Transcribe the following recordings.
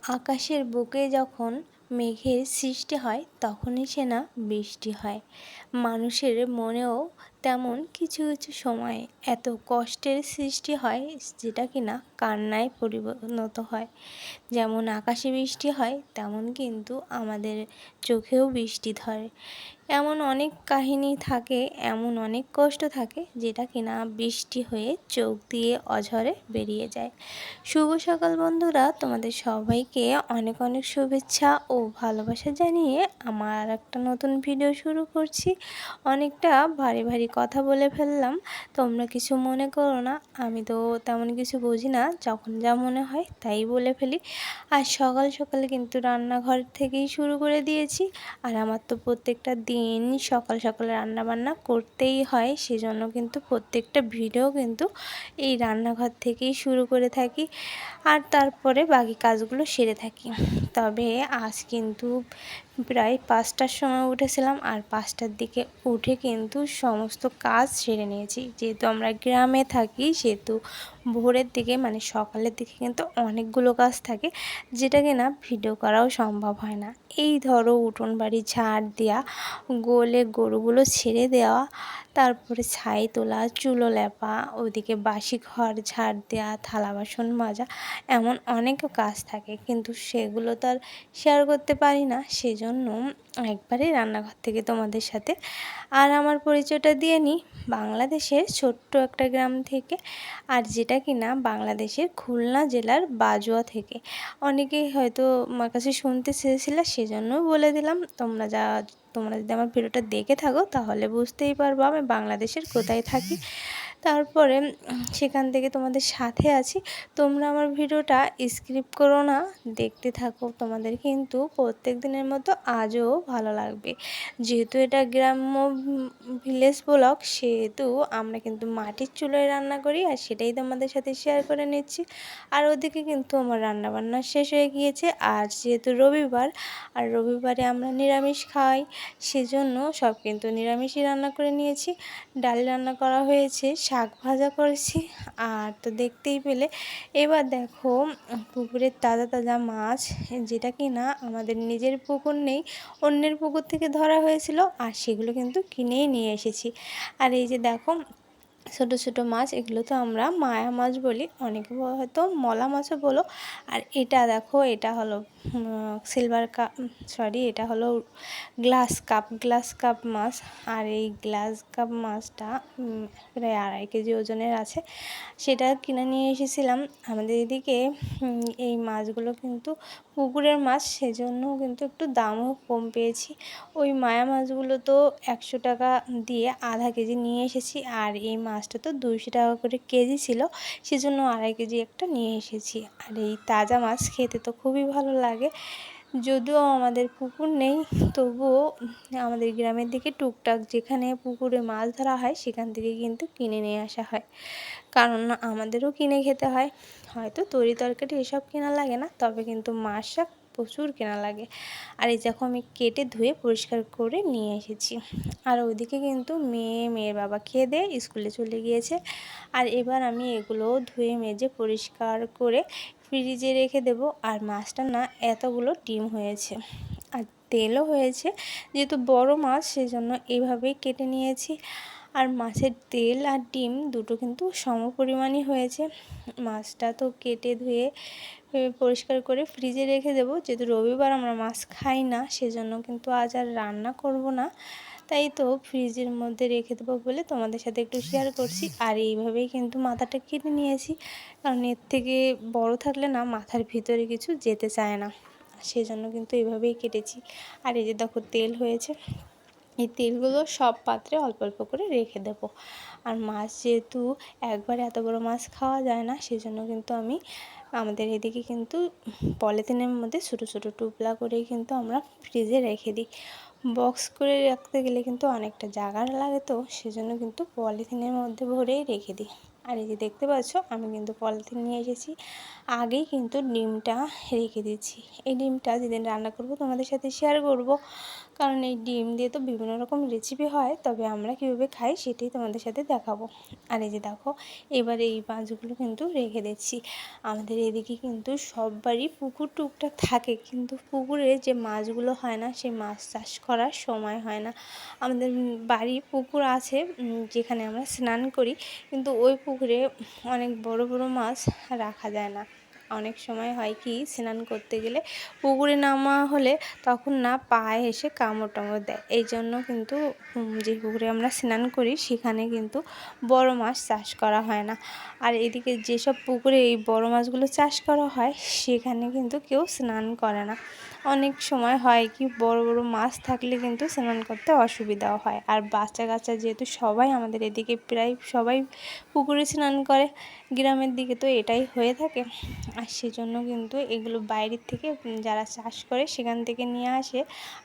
আকাশের বুকে যখন মেঘের সৃষ্টি হয় তখনই সে না বৃষ্টি হয়। মানুষের মনেও তেমন কিছু কিছু সময় এত কষ্টের সৃষ্টি হয় যেটা কিনা কান্নায় পরিণত হয়। যেমন আকাশে বৃষ্টি হয় তেমন কিন্তু আমাদের চোখেও বৃষ্টি ধরে। এমন অনেক কাহিনী থাকে, এমন অনেক কষ্ট থাকে যেটা কিনা বৃষ্টি হয়ে চোখ দিয়ে অঝরে বেরিয়ে যায়। শুভ সকাল বন্ধুরা, তোমাদের সবাইকে অনেক অনেক শুভেচ্ছা ও ভালোবাসা জানিয়ে আমার একটা নতুন ভিডিও শুরু করছি। অনেকটা ভারী ভারী কথা বলে ফেললাম, তোমরা কিছু মনে করো না। আমি তো তেমন কিছু বুঝি না, যখন যা মনে হয় তাই বলে ফেলি। আর সকাল সকালে কিন্তু রান্নাঘর থেকেই শুরু করে দিয়েছি। আর আমার তো প্রত্যেকটা দিন সকাল সকালে রান্না বান্না করতেই হয়, সেজন্য কিন্তু প্রত্যেকটা ভিডিও কিন্তু এই রান্নাঘর থেকেই শুরু করে থাকি আর তারপরে বাকি কাজগুলো সেরে থাকি। তবে আজ কিন্তু প্রায় 5টার সময় উঠেছিলাম, আর 5টার দিকে উঠে কিন্তু সমস্ত কাজ সেরে নিয়েছি। যেহেতু আমরা গ্রামে থাকি সেহেতু ভোরের দিকে মানে সকালের দিকে কিন্তু অনেকগুলো কাজ থাকে, যেটা কিনা ভিডিও করাও সম্ভব হয় না। এই ধরো উঠোন বাড়ি ঝাড় দেওয়া, গোলে গরুগুলো ছেড়ে দেওয়া, তারপরে ছাই তোলা, চুলো লেপা, ওইদিকে বাসি ঘর ঝাড় দেওয়া, থালা বাসন মাজা, এমন অনেক কাজ থাকে, কিন্তু সেগুলো তো আর শেয়ার করতে পারি না। সেজন্য একবারে রান্নাঘর থেকে তোমাদের সাথে আর আমার পরিচয়টা দিয়ে নিই। বাংলাদেশের ছোট্ট একটা গ্রাম থেকে, আর যেটা কিনা বাংলাদেশের খুলনা জেলার বাজুয়া থেকে। অনেকেই হয়তো আমার কাছে শুনতে চেয়েছিলে, সেজন্যও বলে দিলাম। তোমরা যদি আমার ভিডিওটা দেখে থাকো তাহলে বুঝতেই পারবো আমি বাংলাদেশের কোথায় থাকি। তারপরে সেখান থেকে তোমাদের সাথে আছি। তোমরা আমার ভিডিওটা স্কিপ করো না, দেখতে থাকো। তোমাদের কিন্তু প্রত্যেক দিনের মতো আজও ভালো লাগবে। যেহেতু এটা গ্রাম্য ভিলেজ ব্লগ, সেহেতু আমরা কিন্তু মাটির চুলোয় রান্না করি, আর সেটাই তোমাদের সাথে শেয়ার করে নিচ্ছি। আর ওদিকে কিন্তু আমার রান্নাবান্না শেষ হয়ে গিয়েছে। আর যেহেতু রবিবার, আর রবিবারে আমরা নিরামিষ খাই, সেজন্য সব কিন্তু নিরামিষই রান্না করে নিয়েছি। ডাল রান্না করা হয়েছে, শাক ভাজা করেছি। আর তো দেখতেই পেলে, এবার দেখো পুকুরের তাজা তাজা মাছ, যেটা কি না আমাদের নিজের পুকুর নেই, অন্যের পুকুর থেকে ধরা হয়েছিল, আর সেগুলো কিন্তু কিনেই নিয়ে এসেছি। আর এই যে দেখো ছোট ছোট মাছ, এগুলো তো আমরা মায়া মাছ বলি, অনেকে হয়তো মলা মাছও বলো। আর এটা দেখো, এটা হলো সিলভার কাপ, সরি এটা হলো গ্লাস কাপ মাছ। আর এই গ্লাস কাপ মাছটা প্রায় 2.5 কেজি ওজনের আছে। সেটা কিনে নিয়ে এসেছিলাম। আমাদের এদিকে এই মাছগুলো কিন্তু পুকুরের মাছ, সেজন্য কিন্তু একটু দামও কম পেয়েছি। ওই মায়া মাছগুলো তো 100 টাকা দিয়ে আধা কেজি নিয়ে এসেছি, আর এই মাছটা তো 200 টাকা করে কেজি ছিল, সেজন্য 2.5 কেজি একটা নিয়ে এসেছি। আর এই তাজা মাছ খেতে তো খুবই ভালো লাগে। যদিও আমাদের পুকুর নেই, তবুও আমাদের গ্রামের দিকে টুকটাক যেখানে পুকুরে মাছ ধরা হয় সেখান থেকে কিন্তু কিনে নিয়ে আসা হয়, কারণ আমাদেরও কিনে খেতে হয়। হয়তো তরি তরকারি এসব কেনা লাগে না, তবে কিন্তু মাছ শাক প্রচুর কেনা লাগে। আর এই দেখো আমি কেটে ধুয়ে পরিষ্কার করে নিয়ে এসেছি। আর ওইদিকে কিন্তু মেয়ের বাবা খেয়ে দিয়ে স্কুলে চলে গিয়েছে। আর এবার আমি এগুলো ধুয়ে মেজে পরিষ্কার করে ফ্রিজে রেখে দেব। আর মাছটা না এতগুলো ডিম হয়েছে, আর তেলও হয়েছে। যেহেতু বড় মাছ সেজন্য এইভাবেই কেটে নিয়েছি। আর মাছের তেল আর ডিম দুটো কিন্তু সম পরিমাণই হয়েছে। মাছটা তো কেটে ধুয়ে পরিষ্কার করে ফ্রিজে রেখে দেবো। যেহেতু রবিবার আমরা মাছ খাই না, সেজন্য কিন্তু আজ আর রান্না করব না, তাই তো ফ্রিজের মধ্যে রেখে দেবো বলে তোমাদের সাথে একটু শেয়ার করছি। আর এইভাবেই কিন্তু মাথাটা কেটে নিয়েছি, কারণ এর থেকে বড় থাকলে না মাথার ভিতরে কিছু যেতে চায় না, সেজন্য কিন্তু এইভাবেই কেটেছি। আর এই যে দেখো তেল হয়েছে, এই তেলগুলো সব পাত্রে অল্প অল্প করে রেখে দেবো। আর মাছ যেহেতু একবার এত বড় মাছ খাওয়া যায় না, সেজন্য কিন্তু আমি আমাদের এদিকে কিন্তু পলিথিনের মধ্যে ছোটো ছোটো টুকরা করেই কিন্তু আমরা ফ্রিজে রেখে দিই। বক্স করে রাখতে গেলে কিন্তু অনেকটা জায়গা লাগে, তো সেজন্য কিন্তু পলিথিনের মধ্যে ভরেই রেখে দিই। আর এই যে দেখতে পাচ্ছ আমি কিন্তু পলিথিন নিয়ে এসেছি, আগেই কিন্তু ডিমটা রেখে দিচ্ছি। এই ডিমটা যেদিন রান্না করব তোমাদের সাথে শেয়ার করব, কারণ এই ডিম দিয়ে তো বিভিন্ন রকম রেসিপি হয়, তবে আমরা কীভাবে খাই সেটাই তোমাদের সাথে দেখাবো। আর এই যে দেখো, এবার এই মাছগুলো কিন্তু রেখে দিচ্ছি। আমাদের এদিকে কিন্তু সববারই পুকুর টুকটাক থাকে, কিন্তু পুকুরে যে মাছগুলো হয় না, সেই মাছ চাষ করার সময় হয় না। আমাদের বাড়ি পুকুর আছে যেখানে আমরা স্নান করি, কিন্তু ওই পুকুরে অনেক বড় বড় মাছ রাখা যায় না। অনেক সময় হয় কি, স্নান করতে গেলে পুকুরে নামা হলে তখন না পায়ে এসে কামড় টামড় দেয়। এই জন্য কিন্তু যে পুকুরে আমরা স্নান করি সেখানে কিন্তু বড় মাছ চাষ করা হয় না। আর এদিকে যেসব পুকুরে এই বড় মাছগুলো চাষ করা হয় সেখানে কিন্তু কেউ স্নান করে না। অনেক সময় হয় কি, বড় বড় মাছ থাকলে কিন্তু স্নান করতে অসুবিধাও হয়। আর বাচ্চা কাচ্চা যেহেতু সবাই আমাদের এদিকে প্রায় সবাই পুকুরে স্নান করে, গ্রামের দিকে তো এটাই হয়ে থাকে। আর সেজন্য কিন্তু এগুলো বাইরের থেকে যারা চাষ করে সেখান থেকে নিয়ে আসে।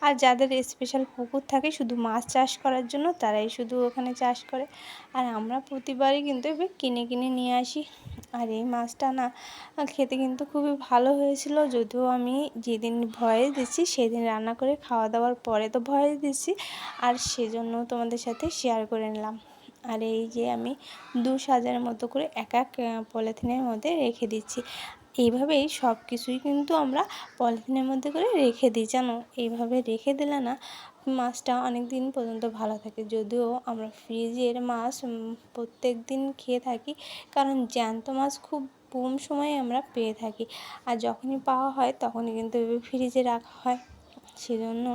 আর যাদের স্পেশাল পুকুর থাকে শুধু মাছ চাষ করার জন্য, তারাই শুধু ওখানে চাষ করে। আর আমরা প্রতিবারই কিন্তু এবার কিনে কিনে নিয়ে আসি। আর এই মাছটা না খেতে কিন্তু খুবই ভালো হয়েছিল, যদিও আমি যেদিন ভয়েস দিচ্ছি সেদিন রান্না করে খাওয়া দাওয়ার পরে তো ভয়েস দিচ্ছি, আর সেজন্য তোমাদের সাথে শেয়ার করে নিলাম। আর এই যে আমি 2 সাজের মতো করে এক এক পলিথিনের মধ্যে রেখে দিচ্ছি। এইভাবেই সব কিছুই কিন্তু আমরা পলিথিনের মধ্যে করে রেখে দিই, জানো। এইভাবে রেখে দিলে না মাছটা অনেক দিন পর্যন্ত ভালো থাকে। যদিও আমরা ফ্রিজের মাছ প্রত্যেক দিন খেয়ে থাকি, কারণ জ্যান্ত মাছ খুব কম সময়ে আমরা পেয়ে থাকি। আর যখনই পাওয়া হয় তখনই কিন্তু ফ্রিজে রাখা হয়। সেজন্য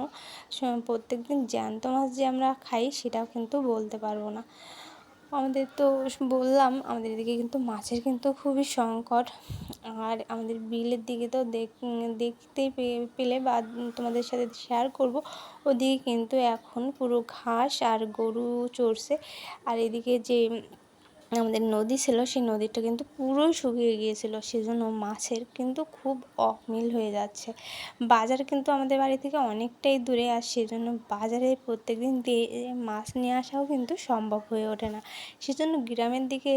প্রত্যেক দিন জ্যান্ত মাছ যে আমরা খাই সেটাও কিন্তু বলতে পারবো না। আমাদের তো বললাম, আমাদের এদিকে কিন্তু মাছের কিন্তু খুবই সংকট। আর আমাদের বিলের দিকে তো দেখতেই পেলে বা তোমাদের সাথে শেয়ার করব, ওদিকে কিন্তু এখন পুরো ঘাস আর গরু চড়ছে। আর এদিকে যে আমাদের নদী ছিল, সেই নদীটা কিন্তু পুরোই শুকিয়ে গিয়েছিল, সেজন্য মাছের কিন্তু খুব অমিল হয়ে যাচ্ছে। বাজার কিন্তু আমাদের বাড়ি থেকে অনেকটাই দূরে, আর সেজন্য বাজারে প্রত্যেকদিন মাছ নিয়ে আসাও কিন্তু সম্ভব হয়ে ওঠে না। সেজন্য গ্রামের দিকে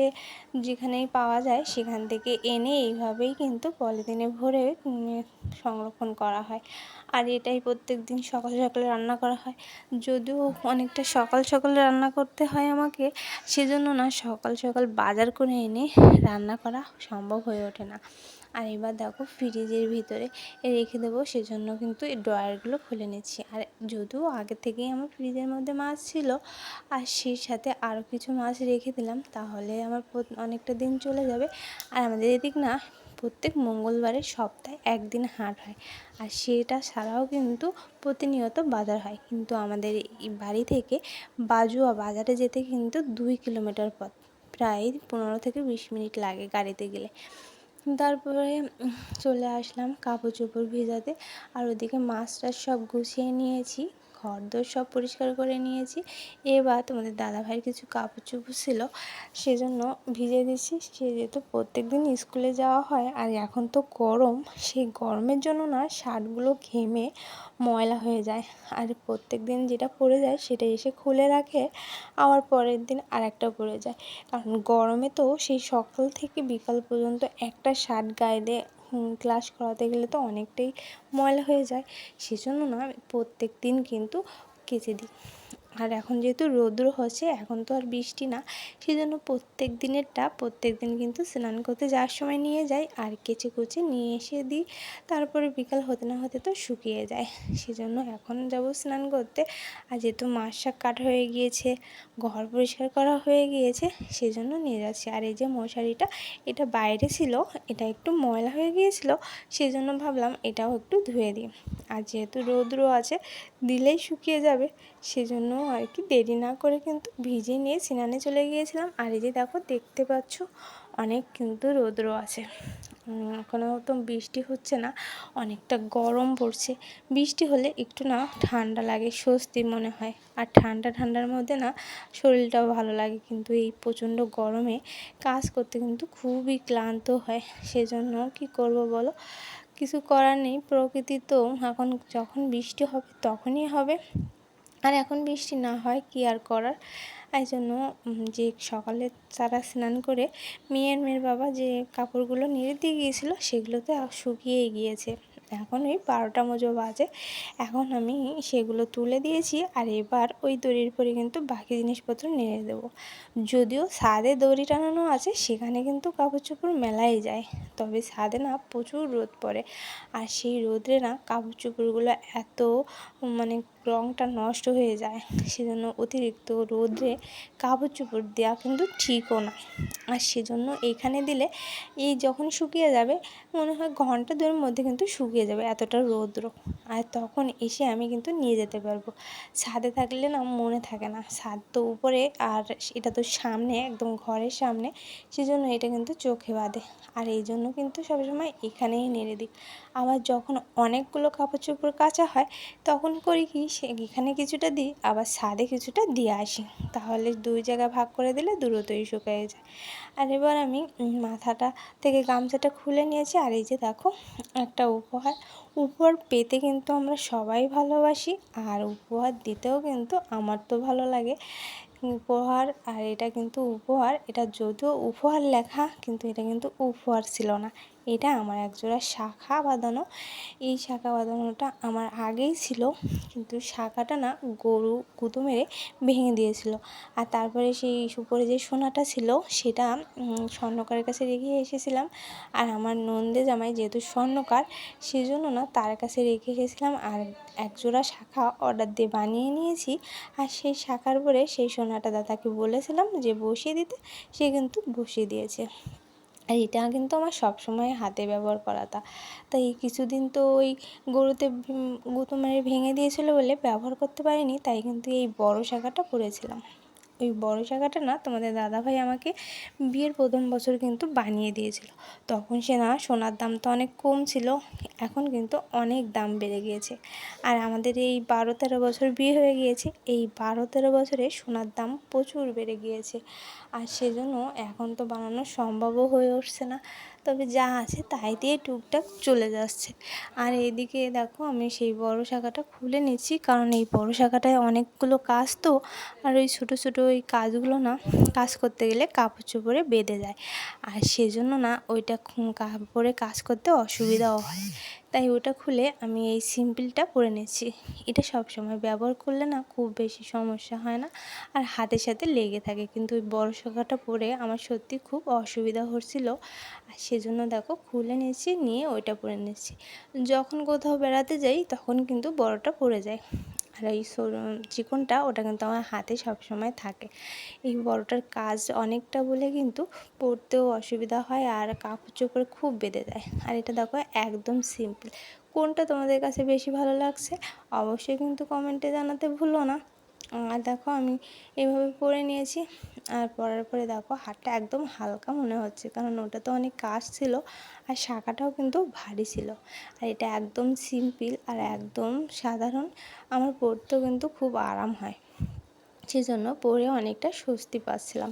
যেখানেই পাওয়া যায় সেখান থেকে এনে এইভাবেই কিন্তু পলিথিনে ভরে সংরক্ষণ করা হয়। আর এটাই প্রত্যেক দিন সকাল সকালে রান্না করা হয়। যদিও অনেকটা সকাল সকালে রান্না করতে হয় আমাকে, সেজন্য না সকাল সকাল বাজার করে এনে রান্না করা সম্ভব হয়ে ওঠে না। আর এবার দেখো ফ্রিজের ভিতরে রেখে দেবো, সেজন্য কিন্তু এই ড্রয়ারগুলো খুলে নিচ্ছি। আর যদিও আগে থেকেই আমার ফ্রিজের মধ্যে মাছ ছিল, আর সেই সাথে আরও কিছু মাছ রেখে দিলাম, তাহলে আমার অনেকটা দিন চলে যাবে। আর আমাদের এদিক না প্রত্যেক মঙ্গলবারে সপ্তাহে একদিন হাট হয়, আর সেটা ছাড়াও কিন্তু প্রতিনিয়ত বাজার হয়। কিন্তু আমাদের এই বাড়ি থেকে বাজুয়া বাজারে যেতে কিন্তু 2 কিলোমিটার পথ, প্রায় 15 থেকে 20 মিনিট লাগে গাড়িতে গেলে। তারপরে চলে আসলাম কাপড় চোপড় ভেজাতে। আর ওদিকে মাছ টাছ সব গুছিয়ে নিয়েছি, ঘরদোর সব পরিষ্কার করে নিয়েছি। এবার তোমাদের দাদাভাইয়ের কিছু কাপড় চোপড় ছিল, সেজন্য ভিজিয়ে দিচ্ছি। সে যেহেতু প্রত্যেক দিন স্কুলে যাওয়া হয়, আর এখন তো গরম, সেই গরমের জন্য না শার্টগুলো ঘেমে ময়লা হয়ে যায়। আর প্রত্যেক দিন যেটা পরে যায় সেটা এসে খুলে রাখে, আবার পরের দিন আর একটা পরে যায়। কারণ গরমে তো সেই সকাল থেকে বিকাল পর্যন্ত একটা শার্ট গায়ে দিয়ে ক্লাস করাতে গেলে তো অনেকটাই ময়লা হয়ে যায়। সেজন্য না আমি প্রত্যেক দিন কিন্তু কেচে দিই। আর এখন যেহেতু রৌদ্র হচ্ছে, এখন তো আর বৃষ্টি না, সেজন্য প্রত্যেক দিনেরটা প্রত্যেক দিন কিন্তু স্নান করতে যাওয়ার সময় নিয়ে যাই, আর কেচে কুচে নিয়ে এসে দিই। তারপরে বিকাল হতে না হতে তো শুকিয়ে যায়। সেজন্য এখন যাব স্নান করতে। আর যেহেতু মাছ শাক কাটা হয়ে গিয়েছে, ঘর পরিষ্কার করা হয়ে গিয়েছে, সেজন্য নিয়ে যাচ্ছি। আর এই যে মশারিটা, এটা বাইরে ছিল, এটা একটু ময়লা হয়ে গিয়েছিল, সেজন্য ভাবলাম এটাও একটু ধুয়ে দিই। আর যেহেতু রৌদ্র আছে, দিলেই শুকিয়ে যাবে, সেজন্য আর কি দেরি না করে কিন্তু ভিজিয়ে নিয়ে স্নানে চলে গিয়েছিলাম। আর এই যে দেখো, দেখতে পাচ্ছ অনেক কিন্তু রৌদ্র আছে। এখনও তো বৃষ্টি হচ্ছে না, অনেকটা গরম পড়ছে। বৃষ্টি হলে একটু না ঠান্ডা লাগে, স্বস্তি মনে হয়। আর ঠান্ডার মধ্যে না শরীরটাও ভালো লাগে। কিন্তু এই প্রচণ্ড গরমে কাজ করতে কিন্তু খুবই ক্লান্ত হয়। সেজন্য কি করব বলো, কিছু করার নেই। প্রকৃতি তো এখন যখন বৃষ্টি হবে তখনই হবে, আর এখন বৃষ্টি না হয় কি আর করার। এই জন্য যে সকালে তারা স্নান করে মেয়ের বাবা যে কাপড়গুলো নেড়ে দিয়ে গিয়েছিলো, সেগুলোতে শুকিয়েই গিয়েছে। এখন ওই 12টা মতো বাজে। এখন আমি সেগুলো তুলে দিয়েছি, আর এবার ওই দড়ির পরে কিন্তু বাকি জিনিসপত্র নেড়ে দেবো। যদিও ছাদে দড়ি টানানো আছে, সেখানে কিন্তু কাপড় চোপড় মেলাই যায়, তবে ছাদে না প্রচুর রোদ পড়ে, আর সেই রোদে না কাপড় চোপড়গুলো এত মানে রঙটা নষ্ট হয়ে যায়, সেজন্য অতিরিক্ত রোদে কাপড় চোপড় দেওয়া কিন্তু ঠিকও না। আর সেজন্য এইখানে দিলে এই যখন শুকিয়ে যাবে, মনে হয় ঘন্টা দুয়ের মধ্যে কিন্তু শুকিয়ে যাবে, এতটা রৌদ্র। আর তখন এসে আমি কিন্তু নিয়ে যেতে পারবো। ছাদে থাকলে না মনে থাকে না, ছাদ তো উপরে আর এটা তো সামনে, একদম ঘরের সামনে, সেজন্য এটা কিন্তু চোখে বাঁধে। আর এই জন্য কিন্তু সবসময় এখানেই নেড়ে দিই। আবার যখন অনেকগুলো কাপড় চোপড় কাচা হয়, তখন করি কি, এখানে কিছুটা দিই, আবার ছাদে কিছুটা দিয়ে আসি, তাহলে 2 জায়গায় ভাগ করে দিলে দ্রুতই শুকিয়ে যায়। আর এবার আমি মাথাটা থেকে গামছাটা খুলে নিয়েছি, আর এই যে দেখো একটা উপহার পেতে কিন্তু আমরা সবাই ভালোবাসি, আর উপহার দিতেও কিন্তু আমার তো ভালো লাগে উপহার। আর এটা কিন্তু উপহার, এটা যদিও উপহার লেখা, কিন্তু এটা কিন্তু উপহার ছিল না, এটা আমার একজোড়া শাঁখা বাঁধানো। এই শাঁখা বাঁধানোটা আমার আগেই ছিল, কিন্তু শাঁখাটা না গরু গুঁতো মেরে ভেঙে দিয়েছিল। আর তারপরে সেই উপরে যে সোনাটা ছিল, সেটা স্বর্ণকারের কাছে রেখে এসেছিলাম। আর আমার নন্দে জামাই যেহেতু স্বর্ণকার, সেজন্য না তার কাছে রেখে এসেছিলাম, আর একজোড়া শাঁখা অর্ডার দিয়ে বানিয়ে নিয়েছি। আর সেই শাঁখার পরে সেই সোনাটা দাদাকে বলেছিলাম যে বসিয়ে দিতে, সে কিন্তু বসিয়ে দিয়েছে। আর এটা কিন্তু আমার সবসময় হাতে ব্যবহার করাটা, তাই কিছুদিন তো ওই গরুতে গুঁতো মেরে ভেঙে দিয়েছিলো বলে ব্যবহার করতে পারিনি, তাই কিন্তু এই বড় শাঁখাটা পরেছিলাম। ওই বড় শাঁখাটা না তোমাদের দাদাভাই আমাকে বিয়ের প্রথম বছর কিন্তু বানিয়ে দিয়েছিল। তখন সে না সোনার দাম তো অনেক কম ছিল, এখন কিন্তু অনেক দাম বেড়ে গিয়েছে। আর আমাদের এই 12-13 বছর বিয়ে হয়ে গিয়েছে, এই 12-13 বছরে সোনার দাম প্রচুর বেড়ে গিয়েছে। আর সেজন্য এখন তো বানানো সম্ভবও হয়ে উঠছে না, তবে যা আছে তাই দিয়ে টুকটাক চলে যাচ্ছে। আর এইদিকে দেখো আমি সেই বড় শাঁখাটা খুলে নিচ্ছি, কারণ এই বড় শাঁখাটায় অনেকগুলো কাজ তো, আর ওই ছোটো ছোটো ওই কাজগুলো না কাজ করতে গেলে কাপড় চোপড়ে বেঁধে যায়, আর সেজন্য না ওইটা কাপড়ে কাজ করতে অসুবিধাও হয়, তাই ওটা খুলে আমি এই সিম্পলটা পরে নিচ্ছি। এটা সব সময় ব্যবহার করলে না খুব বেশি সমস্যা হয় না, আর হাতের সাথে লেগে থাকে, কিন্তু ওই বড় শাঁখাটা পরে আমার সত্যি খুব অসুবিধা হচ্ছিল, আর সেজন্য দেখো খুলে নিচ্ছি, নিয়ে ওইটা পরে নিচ্ছি। যখন কোথাও বেড়াতে যাই তখন কিন্তু বড়টা পরে যায়, আর এই চিকনটা ওটা কিন্তু আমার হাতে সবসময় থাকে। এই বড়টার কাজ অনেকটা বলে কিন্তু পরতেও অসুবিধা হয়, আর কাপড় চোপড় খুব বেঁধে যায়। আর এটা দেখো একদম সিম্পল। কোনটা তোমাদের কাছে বেশি ভালো লাগছে অবশ্যই কিন্তু কমেন্টে জানাতে ভুলো না। আর দেখো আমি এভাবে পরে নিয়েছি, আর পরার পরে দেখো হাতটা একদম হালকা মনে হচ্ছে, কারণ ওটা তো অনেক কাজ ছিল, আর শাঁখাটাও কিন্তু ভারী ছিল। আর এটা একদম সিম্পল আর একদম সাধারণ, আমার পরতেও কিন্তু খুব আরাম হয়, সেজন্য পরে অনেকটা স্বস্তি পাচ্ছিলাম।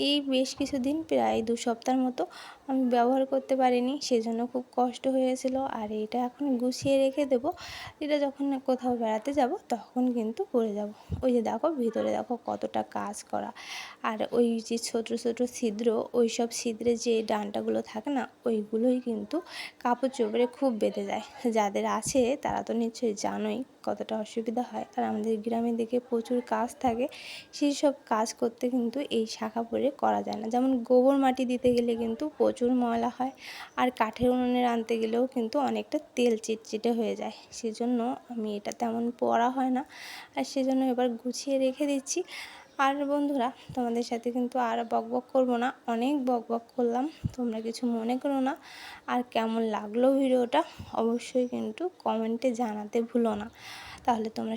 এই বেশ কিছুদিন প্রায় 2 সপ্তাহের মতো আমি ব্যবহার করতে পারিনি, সেজন্য খুব কষ্ট হয়েছিল। আর এটা এখন গুছিয়ে রেখে দেবো, এটা যখন কোথাও বেড়াতে যাব তখন কিন্তু পরে যাব। ওই যে দেখো ভিতরে দেখো কতটা কাজ করা, আর ওই যে ছোটো ছোটো ছিদ্র, ওই সব ছিদ্রে যে ডান্ডাগুলো থাকে না, ওইগুলোই কিন্তু কাপড় চোপড়ে খুব বেঁধে যায়। যাদের আছে তারা তো নিশ্চয়ই জানোই কতটা অসুবিধা হয়। আর আমাদের গ্রামের দিকে প্রচুর কাজ থাকে, সেই সব কাজ করতে কিন্তু এই শাঁখা পরে করা যায় না। যেমন গোবর মাটি দিতে গেলে কিন্তু প্রচুর ময়লা হয়, আর কাঠের উনুনে রাঁধতে গেলেও কিন্তু অনেকটা তেল চিটচিটে হয়ে যায়, সেজন্য আমি এটা তেমন পরা হয় না। আর সেজন্য এবার গুছিয়ে রেখে দিচ্ছি। আর বন্ধুরা, তোমাদের সাথে কিন্তু আর বকবক করব না, অনেক বকবক করলাম, তোমরা কিছু মনে করো না। আর কেমন লাগলো ভিডিওটা অবশ্যই কিন্তু কমেন্টে জানাতে ভুলো না, তাহলে তোমরা